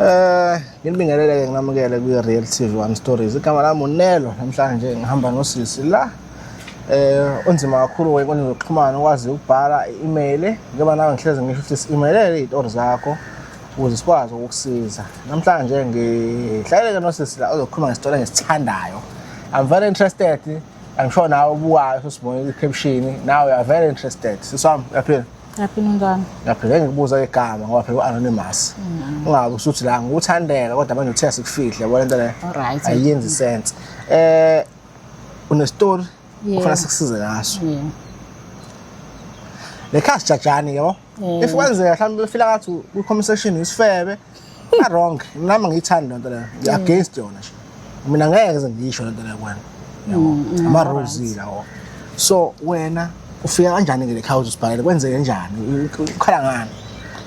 Ngibingelele nginamukele ku Real TV One Stories. Igama lami uNelo, namhlanje ngihamba nosisi la. Unzima kakhulu wenkundla zokuxhumana ukwazi ukubhala i-email. Ngoba nawe ngihleze ngisho ukuthi emailele izitori zakho ukuze sikwazi ukukusiza. Namhlanje ngihlalele nosisi la ozokhuluma ngesitori engisithandayo. I'm very interested. I'm sure nawe ubukayo sosibone i-caption. Now you are very interested. Siswami, yaphila. Yaphila njani? Yaphila ngikubuza igama ngoba phela u-anonymous. Ungabe usuthi la ngikuthandela kodwa manje uthe sikufihle yabona into le. Alright. Ayenzi sense. Une story ufuna sikusize ngaso. Le khasi jajani yabo. If kwenzeka mhlawumbe befila ngathi ku conversation isifebe, na wrong. Nami ngiyithanda lento le. Ngi against yona nje. Mina ngeke ngisho lento le kwena. Yabo. Ama rules lawo. So wena ufika kanjani ngele house usibhalele kwenzeke kanjani ukhala ngani?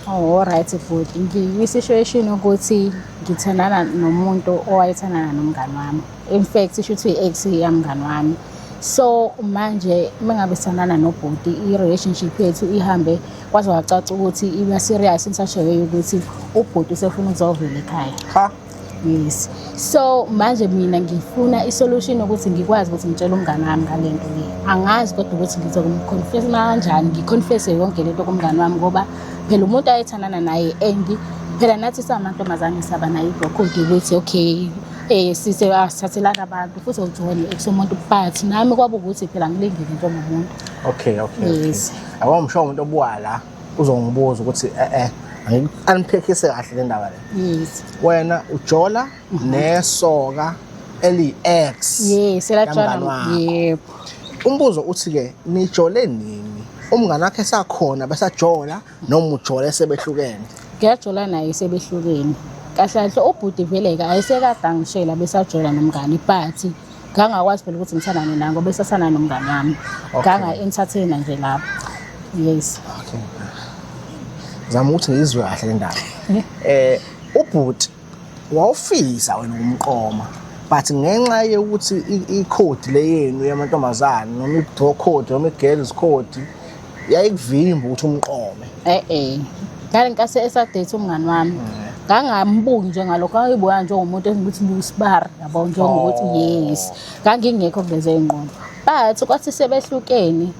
Oh alright futhi ngiyi-situation ukuthi ngithandana nomuntu owayethandana nomngani wami. In fact isho ukuthi i-ex yamngani wami. So manje mengabe sithandana nobhuti i-relationship yethu ihambe kwaze wacaca ukuthi iba serious in such a way ukuthi ubhuti usefuna ukuzovela ekhaya. Ha? Yes. So manje mina ngifuna isolution ukuthi ngikwazi ukuthi ngitshele umngani wami ngalento le. Angazi kodwa ukuthi ngizokumconfess kanjani, ngiconfess yonke lento kumngani wami ngoba phela umuntu ayethandana naye and phela nathi samantombazane saba nayo ibrokhodi ukuthi okay sise asathelana abantu futhi ujoin esomuntu but nami kwaba ukuthi phela ngilingile into nomuntu. Okay. Yes. Awumsho umuntu obuwala uzongibuza ukuthi angiphekise kahle le ndaba le. Yes. Wena ujola nesoka eli-ex. Yes, elajola. Yebo. Umbuzo uthi ke nijole nini? Umngane wakhe sakhona besajola noma ujole sebehlukene? Ngiyajola naye sebehlukene. Kahle kahle ubhuti veleka ayisekade ngishela besajola nomngane but ngangakwazi phela ukuthi ngithandane naye ngoba besasana nomngane wami. Nganga entertainer nje lapho. Yes. Okay. Zama ukuthi ngizwe kahle le ndaba. Ubhuti wawufisa wena umqoma but ngenxa yokuthi i-code le yenu yamantombazane noma i-bro code noma i-girls code yayikuvimba ukuthi umqome. Ngale ngase esadate umngani wami. Ngangambuki njengalokho ayibuya njengomuntu engithi ngusibara yabo njengokuthi yes. Ngangingekho kuleze ingqondo. But kwathi sebehlukene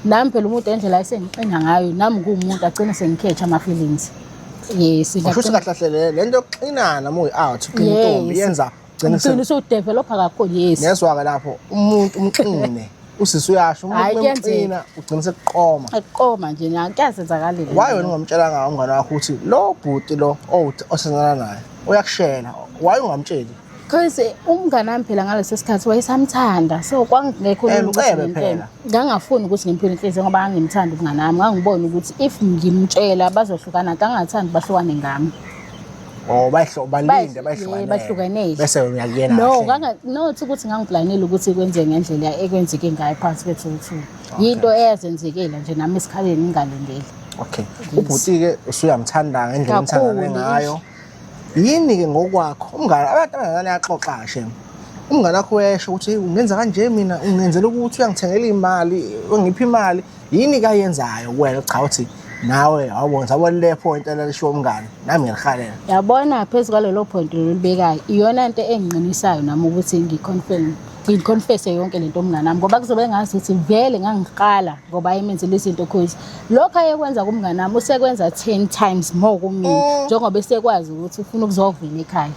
nami phela umuntu endlela ayisengiqina ngayo nami ngumuntu agcina sengikhetha ama feelings. Yes, ngakho kahle lento yokuqinana uma uyi-out uqina intombi yenza ugcina usudevelopa kakhulu. Yes. Nezwa-ke lapho umuntu umqine usisi uyasho umuntu umqina ugcina sekuqoma. Ekuqoma nje ngiyazenzakalile. Why wena ungamtshela ngawo umngane wakho ukuthi lo bhuti lo osenzana naye uyakushela? Why ungamtsheli? Because umngane wami phela ngaleso sikhathi wayesamthanda so kwangekho phela. Ngangafuni ukuthi ngimphile inhliziyo ngoba ngangimthanda umngane wami. Ngangibona ukuthi if ngimtshela bazohlukana kangathandi bahlukane ngami. Balinde bahlukane. Bese uyakuyena. No ukuthi ngangiplanele ukuthi kwenze ngendlela ekwenzeke ngayo phansi kwethu. Yinto eyazenzekela nje nami esikhaleni ngingalindele. Okay. Ubhuti ke usuyamthanda ngendlela emthanda ngayo. Yini ke ngokwakho umngane abantu abangane yaxoxa kashe umngane wakho wesho ukuthi ungenza kanje mina ungenzela ukuthi uyangithengela imali ungiphi imali yini kayenzayo wena cha uthi nawe awubona le point elisho umngane nami ngiyakhalela yabona phezulu kwalelo point lolibekayo iyona into engiqinisayo nami ukuthi ngiconfess yonke lento umngane nami ngoba kuzobe ngazi ukuthi vele ngangiqala ngoba ayimenzile izinto cause lokho ayekwenza kumngane nami usekwenza 10 times more kumina njengoba esekwazi ukuthi ufuna ukuzovela ekhaya.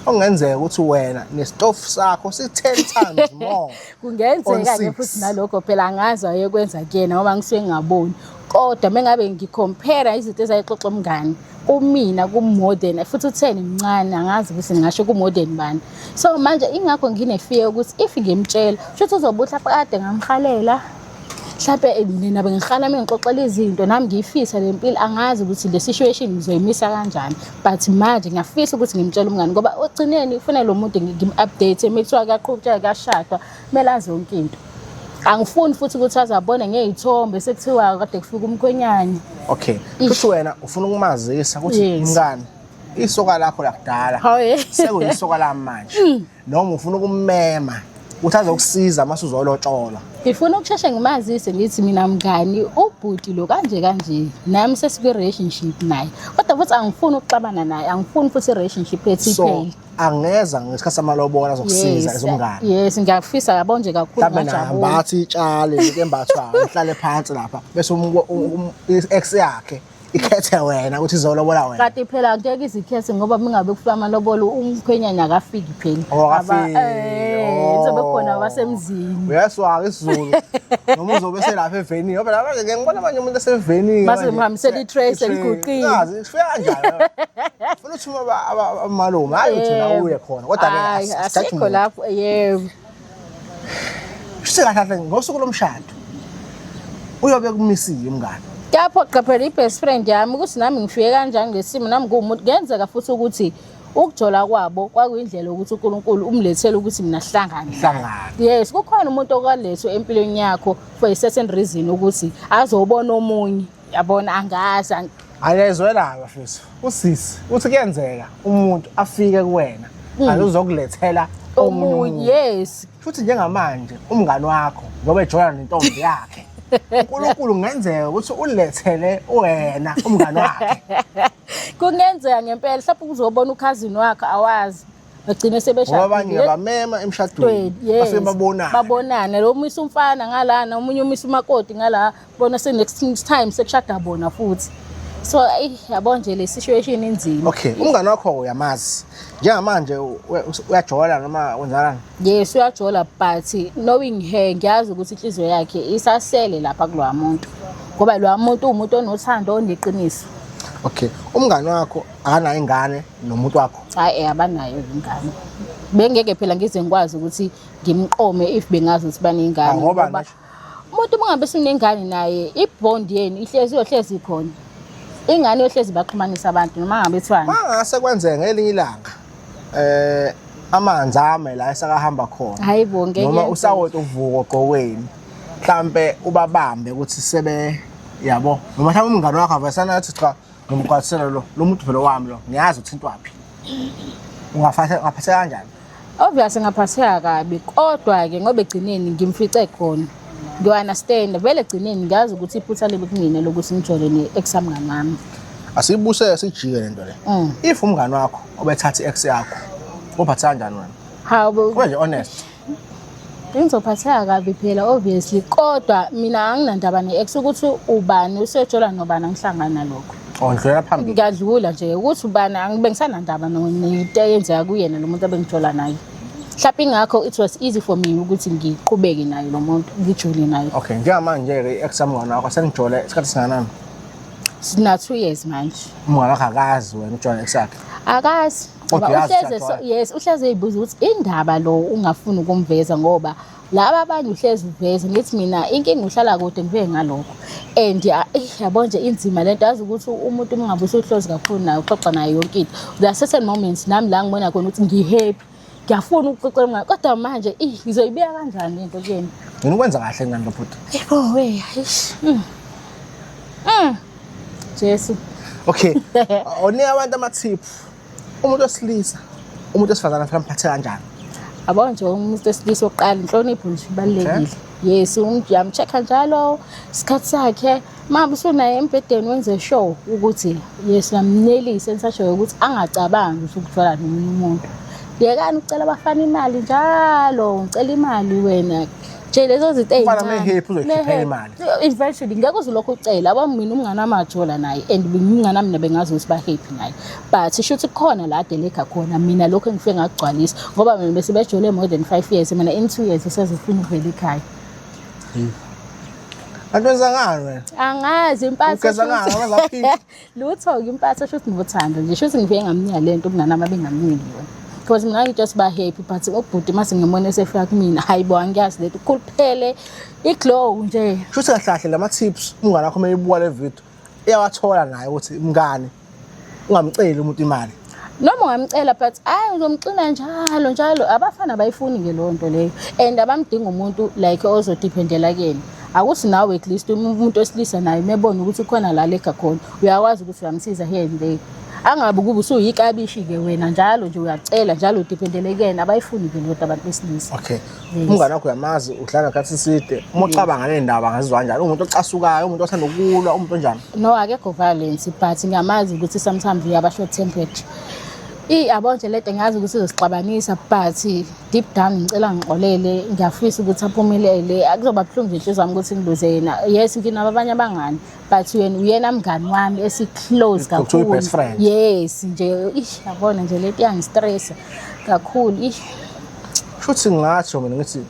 Ongenzeka ukuthi wena nestofu sakho si 10 times more. Kungenzeka ke futhi nalokho phela angazi ayekwenza kuyena ngoba ngisuke ngingaboni. Kodwa mengabe ngicompare izinto ezayixoxa umngane kumina kumodern futhi u10 mncane angazi ukuthi ngingasho kumodern bani. So manje ingakho ngine fear ukuthi if ngimtshela futhi uzobuhla kade ngamkhalela mhlawumbe mina bengihala mengixoxela izinto nami ngiyifisa lempilo angazi ukuthi le situation ngizoyimisa kanjani but manje ngiyafisa ukuthi ngimtshele umngane ngoba ogcineni ufuna lo muntu ngim-update emithiwa kuyaqhubeka kuyashadwa kumele azi yonke into. Angifuni futhi ukuthi azabone ngezithombe sekuthiwa kade kufika umkhwenyane. Okay. Futhi wena ufuna ukumazisa ukuthi umngane isoka lakho lakudala sekuyisoka la manje noma ufuna ukummema ukuthi azokusiza mase uzolotshola. Ngifuna ukusheshe ngimazise ngithi mina mngani ubhuti lo kanje nami sesike-relationship naye kodwa futhi angifuni ukuxabana naye angifuni futhi i-relationship ethi iphele. Angeza ngesikhathi samalobola azokusiza ezomngane. Yes ngiyafisa yabo nje kakhulu mhlawumbe nahamba athi itshale embathwayo ihlale phansi lapha bese ex yakhe ikhethe wena ukuthi izolobola wena. Kanti phela ngeke izikhethe ngoba mingabe kufika amalobolo umkhwenyana akafiki phela. Izobe khona abasemzini. Uyaswaka isiZulu. Noma uzobe selapha evenini. Ngoba lapha ngiyangibona abanye umuntu esevenini. Base mhambisela itrace eliguqile. Yazi kufika kanjalo. Ufuna uthuma amalume hayi uthi na uye khona kodwa ke asikho lapho yebo. Sikahle ngosuku lomshado. Uyobe kumisiwe umngane. Kuyaphoqa phela i-best friend yami ukuthi nami ngifike kanjani ngesimo nami ngumuntu kuyenzeka futhi ukuthi ukujola kwabo kwakuyindlela ukuthi uNkulunkulu umlethele ukuthi mina sihlangane. Yes kukhona umuntu okwalethwe empilweni yakho for a certain reason ukuthi azobona omunye yabona angazi ayezwela bafethu usisi uthi kuyenzeka umuntu afike kuwena aluzokulethela omunye. Yes futhi njengamanje umngane wakho ngoba ejola nentombi yakhe uNkulunkulu ngenzeka ukuthi ulethele wena umngane wakhe. Kungenzeka ngempela mhlawumbe uzobona ukhazini wakhe awazi bagcine sebeshadile. Abanye bamema emshadweni bafike babonana lo umisa umfana ngalana omunye umisa umakoti ngala bona se next time sekushada bona futhi. So yabo nje le situation inzima. Okay umngane wakho uyamazi njengamanje uyajola noma wenzalana? Yes uyajola but knowing her ngiyazi ukuthi inhliziyo yakhe isasele lapha kulowa muntu ngoba lo muntu umuntu onothando oneqiniso. Okay umngane wakho akanayo ingane nomuntu wakho? Hayi abanayo ingane. Bengeke phela ngize ngikwazi ukuthi ngimqome if bengazi ukuthi banengane ngoba umuntu mangabe sinengane naye ibond yeni ihlezi khona. Ingane yohlezi baxhumanisa abantu noma ngabe ethwana. Mangase kwenzeka ngelinye ilanga amanzi ame la esakahamba khona. Hayibo ngeke noma usawoti uvuko gqokweni mhlambe ubabambe ukuthi sebe yabo noma mhlawumbe umngane wakho avesana athi cha ngomqwatsela lo muntu phela wami lo ngiyazi uthintwa phi. Ungaphatha kanjani? Obviously ngaphatheka kabi kodwa ke ngoba egcineni ngimfice khona. Do understand vele egcineni ngazi ukuthi iphutha lebe kumina lokuthi ngijole ne-ex mngane wami. Asibuse sijike lento le. If umngane wakho obethatha i-ex yakho uphatha kanjani wena? Hawo kube nje honest. Ngizophatheka kabi phela obviously kodwa mina anginandaba ne-ex ukuthi ubani usejola nobani angihlangana lokho. Ondlela phambili. Ngiyadlula nje ukuthi ubani angibengisanandaba nento eyenzeka kuyena lo muntu abengijola naye. Mhlawumbe ngakho it was easy for me ukuthi ngiqhubeke naye lo muntu ngijole naye. Okay njengamanje ke i-ex mngane wakho senijole isikhathi singanani? Sina 2 years manje. Umngane wakho akazi wena ujole ex yakhe? Akazi. Yes uhleze eyibuza ukuthi indaba lo ungafuni ukumveza ngoba laba abanye uhleze uveza ngithi mina inkingi uhlala kude ngibe ngalokho and yabo nje inzima lento yazi ukuthi umuntu ungabe usihlozi kakhulu naye uxoxa naye yonke into. There are certain moments nami la ngibona khona ukuthi ngihappy ngiyafuna ukuxoxa ngayo kodwa manje ngizoyibeka kanjani lento kuyena? Yini ukwenza kahle ngani lo bhuti? Yebo we Jesu. Okay one abantu amathip umuntu osilisa umuntu osifazana mhlawumbe phathe kanjani? Abo nje umuntu esilisa oqala inhlonipho nje ibalekile. Yes uyamcheck njalo isikhathi sakhe mama usunaye embedeni wenze show ukuthi yes ngamnelise nisasho ukuthi angacabangi ukuthola nomunye umuntu. Yekani ucela abafana imali njalo ngicela imali wena nje lezo zinto ezincane uzokhipha imali eventually ngeke uzolokho ucela aba mina umngane amajola naye and umngane nami bengazi ukuthi ba happy naye but ishuthi khona la deleka khona mina lokho engifike ngagcwalisa ngoba mina bese bejole more than 5 years mina in 2 years sesifuna ukuvela ekhaya. Angenza ngani wena? Angazi impatho. Ugenza ngani ngazaphila? Lutho impatho shuthi ngothando nje shuthi ngifike ngamnika lento umngane nami abengamniki yona. Because mina just ba happy but ubhuti mase ngimone esefika kumina hayibo angiyazi lethu kuphele iglow nje. Shuthi kahle lama tips umngane wakho mayibuka le video iyawathola naye ukuthi umngane ungamceli umuntu imali. Noma ungamcela but uzomxina njalo abafana bayifuni ngelonto leyo and abamdinga umuntu like ozodependela kuyena. Akuthi nawe at least umuntu osilisa naye mebona ukuthi khona la lekha khona uyakwazi ukuthi uyamsiza here and there. angabe kube usuyikabishi-ke wena njalo nje uyacela njalo udiphendele kuyena abayifuni-ke lodwa abantu besilisa. Okay. Umngane wakho uyamazi uhlala ngathi side. Uma ucabanga le ndaba angazizwa kanjani? Umuntu ocasukayo, umuntu othanda ukulwa, umuntu onjani? No, akekho violence but ngiyamazi ukuthi sometimes uyaba short tempered. Yabo nje lento ngazi ukuthi uzosixabanisa but deep down ngicela ngixolele ngiyafisa ukuthi aphumelele akuzoba buhlungu nje inhliziyo yami ukuthi ngiluze yena. Yes nginabo abanye abangani but uyena mngani wami esi-close kakhulu. Yes nje yabona nje lento iyangistressa kakhulu. Futhi ngatsho mina ngithi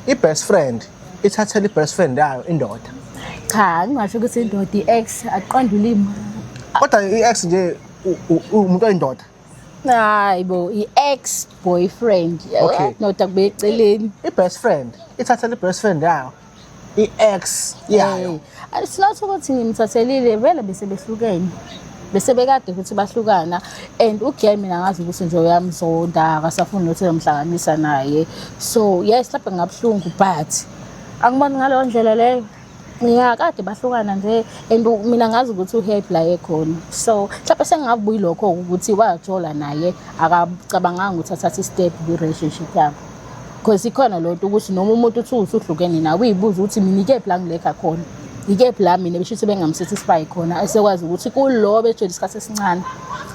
i-best friend ithathela i-best friend yayo indoda. Cha ngingasho ukuthi indoda i-ex aqonda ulimi. Kodwa i-ex nje umuntu oyindoda. Hayibo i-ex boyfriend. Okay. Nota kubeceleni. I-best friend ithathela i-best friend yayo i-ex yayo. It's not ukuthi ngimthathelile vele bese behlukene. Bese bekade ukuthi bahlukana and uGay mina ngazi ukuthi nje uyamzonda akasafuni nokuthi umhlanganisa naye. So yes lapha ngabhlungu but angiboni ngaleyo ndlela leyo. Ngiyakade bahlukana nje and mina ngazi ukuthi uhappy la ekhona. So mhlawumbe sengabuyi lokho ukuthi wajola naye akacabanganga ukuthi athathe step kwi-relationship yabo. Because ikhona lonto ukuthi noma umuntu uthi usuhlukene nawe uyibuza ukuthi mina ikephi la ngilekha khona. Ikephi la mina beshithi bengamsatisfy khona esekwazi ukuthi kulo betshela isikhathi esincane.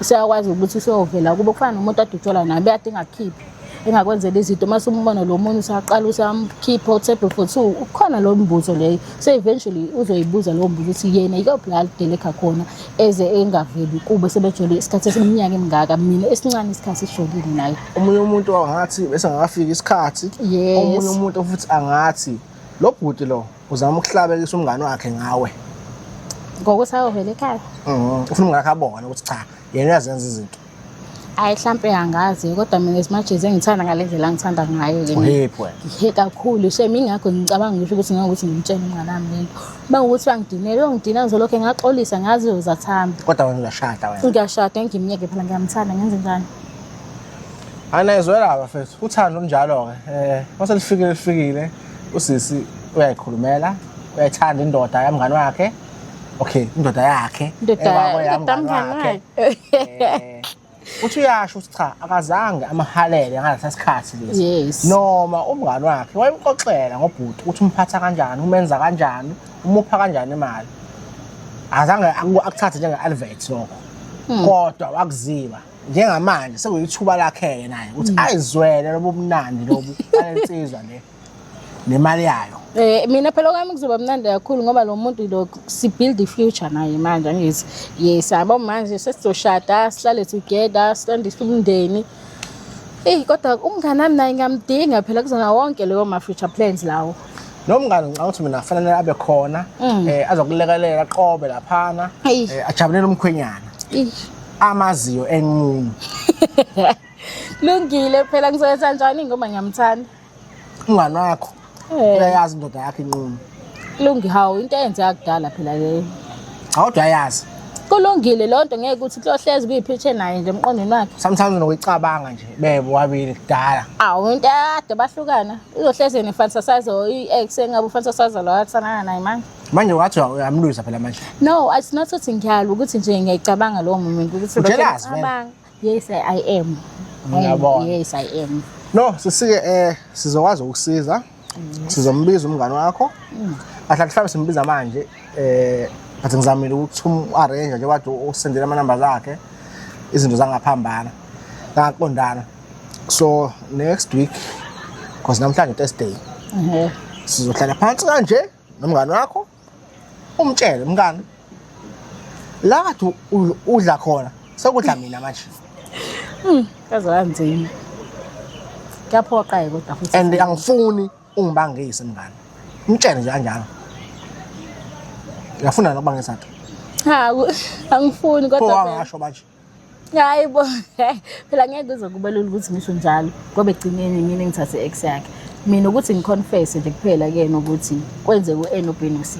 Useyakwazi ukuthi useyovela kube kufana nomuntu adutshola naye beyadinga khiphi. Engakwenzela izinto mase umbona lo muntu usaqala usamkhipha table for 2 ukhona lo mbuzo leyo. So eventually uzoyibuza lo mbuzo ukuthi yena ikephi la delekha khona eze engaveli kube sebejole isikhathi esiminyaka emingaka mina esincane isikhathi sisholile naye. Omunye umuntu angathi bese ngakafika isikhathi. Omunye umuntu futhi angathi lo bhuti lo uzama ukuhlabekisa umngane wakhe ngawe. Ngokuthi ayovela ekhaya. Ufuna umngane akabona ukuthi cha yena uyazenza izinto. Hayi mhlambe angazi kodwa mina esimajezi engithanda ngalendlela ngithanda ngayo ke. Uhephi Ihe kakhulu semingakho ngicabanga ngisho ukuthi ngokuthi ngimtshela umngane wami lento. Bawukuthi bangidinele ongidina ngizolokho ngaxolisa ngazi uzathamba. Kodwa wena uyashada wena. Ngiyashada ngimnyeke phela ngiyamthanda ngenze njani? Anayizwela bafethu uthando njalo ke mase lifikile usisi uyayikhulumela uyayithanda indoda yamngane wakhe. Okay indoda yakhe yamngane wakhe. Uthi uyasho ukuthi cha akazange amahalele ngalesa sikhathi lesi. Yes. Noma umngane wakhe wayemxoxela ngobhuti ukuthi umphatha kanjani umenza kanjani umupha kanjani imali. Azange akuthathe njenge-advert lokho. Kodwa wakuziba njengamanje sekuyithuba lakhe naye ukuthi ayizwele lobo mnandi lobo alensizwa le nemali yayo. Mina phela kwami kuzoba mnandi kakhulu ngoba lo muntu lo si build the future naye manje angithi yes abo manje sesizoshada sihlale together sitandise umndeni. Kodwa umngane nami naye ngamdinga phela kuzona wonke leyo ma future plans lawo. Nomngane ngicabanga ukuthi mina kufanele abe khona azokulekelela qobe laphana ajabulele umkhwenyana. Amaziyo enqunu. Lungile phela ngizoyenza kanjani ngoba ngiyamthanda. Umngane wakho uyayazi indoda yakhe inqunu. Kulungi hawo into eyenzeka kudala phela leyo. Awudwa yazi. Kulungile lonto ngeke ukuthi kuyohlezi kuyiphithe naye nje emqondweni wakhe. Sometimes unokuyicabanga nje bebo wabili kudala. Awu into ade bahlukana. Uzohlezi nefantasize i-ex engabe ufantasize lo wathana naye manje. Manje wathi uyamlwisa phela manje. No, it's not ukuthi ngiyalo ukuthi nje ngiyicabanga lo moment ukuthi ngicabanga. Yes I am. Ngiyabona. Yes I am. No, sisike sizokwazi ukusiza. Sizombiza umngane wakho. Ahla kuhlabe simbiza manje bathi ngizamile ukuthi arrange nje wathi usendela ama numbers akhe izinto zangaphambana. Ngaqondana. So next week because namhlanje Thursday. Sizohlala phansi kanje nomngane wakho. Umtshele mngane. La kathi udla khona sekudla mina manje. Kazanzima. Kuyaphoqa kodwa futhi. And angifuni ungibangise mngane. Umtshele nje kanjalo. Ngiyafuna nokubangisa nto. Angifuni kodwa ngasho manje. Hayibo. Phela ngeke kuzokuba lula ukuthi ngisho njalo ngoba egcineni mina ngithathe ex yakhe. Mina ukuthi ngiconfess nje kuphela kuyena ukuthi kwenzeke uN no B no C.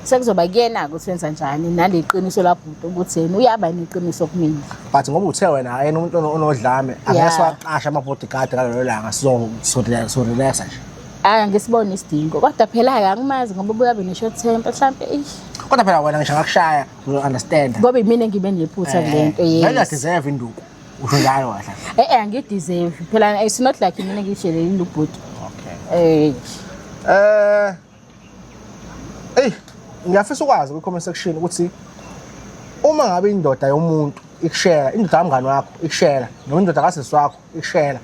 Sekuzoba kuyena ukuthi wenza njani naleqiniso lapho ukuthi yena uyaba neqiniso kumina. But ngoba uthe wena yena umuntu onodlame angeke siwaqasha ama bodyguard ngalelo langa so relax nje. Ngisibona isidingo kodwa phela-ke angimazi ngoba ubuye abe ne-short temper mhlampe Kodwa phela wena ngisho ngakushaya uzo-understand. ngoba imina ngibe nephutha kule nto yes. Deserve induku. Usho njalo kahle. Angideserve phela it's not like mina ngishelelile ubhuti. Okay. Ngiyafisa ukwazi ku-comment section ukuthi uma ngabe indoda yomuntu ikushare, indoda kamngani wakho ikushare, noma indoda kasisi wakho ikushare,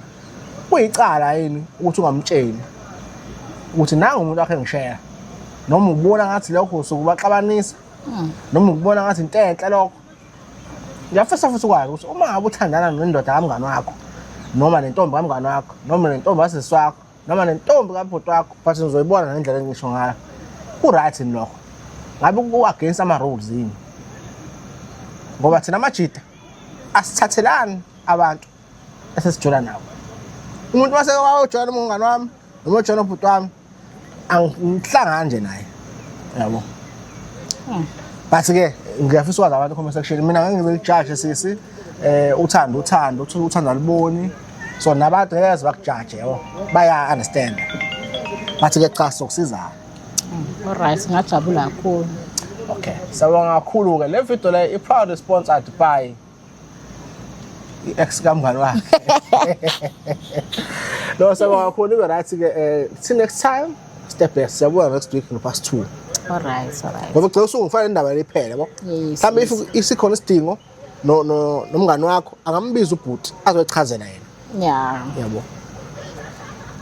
kuyicala yini ukuthi ungamtsheli ukuthi nanga umuntu wakhe ngishare, noma ukubona ngathi lokho usukubaxabanisa, noma ukubona ngathi into enhle lokho. Ngiyafisa futhi ukwazi ukuthi uma ngabe uthandana nendoda kamngani wakho, noma nentombi kamngani wakho, noma nentombi kasisi wakho, noma nentombi kabhuti wakho, but nizoyibona ngendlela engisho ngayo, ku-right yini lokho? Ngabe ku-against ama-rules yini? Ngoba thina amajida asithathelani abantu esesijola nawo. Umuntu mase wajoyina umngani wami noma wajoyina ubhuti wami angihlangani nje naye. Yabo. But-ke ngiyafisa ukwazi abantu comment section mina ngeke ngibe judge sisi uthando uthi uthando aliboni. So nabantu ngeke bakujudge yabo. Baya understand. But-ke cha sokusiza. Alright ngajabula kakhulu. Okay, sawubona kakhulu-ke le video le i-proudly sponsored by i-ex kamngani wakhe. No, sawubona kakhulu ibe-right-ke till next time, step back, siyabona next week past 2. Alright. Ngoba ugcina usungifana indaba liphele yabo. Mhlawumbe if isikhona isidingo nomngani wakho angambiza ubhuti azoyichazela yena. Yeah. Yabo.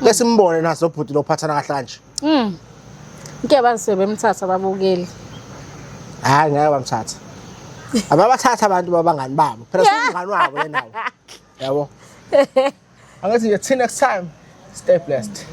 Lesimbone naso ubhuti lophathana kahle kanje. Ngeke bazise bemthatha ababukeli. Hayi ngeke bamthatha. Ababathatha abantu babangani babo. Phela singani wabo yena. Yabo. Angathi till next time, stay blessed.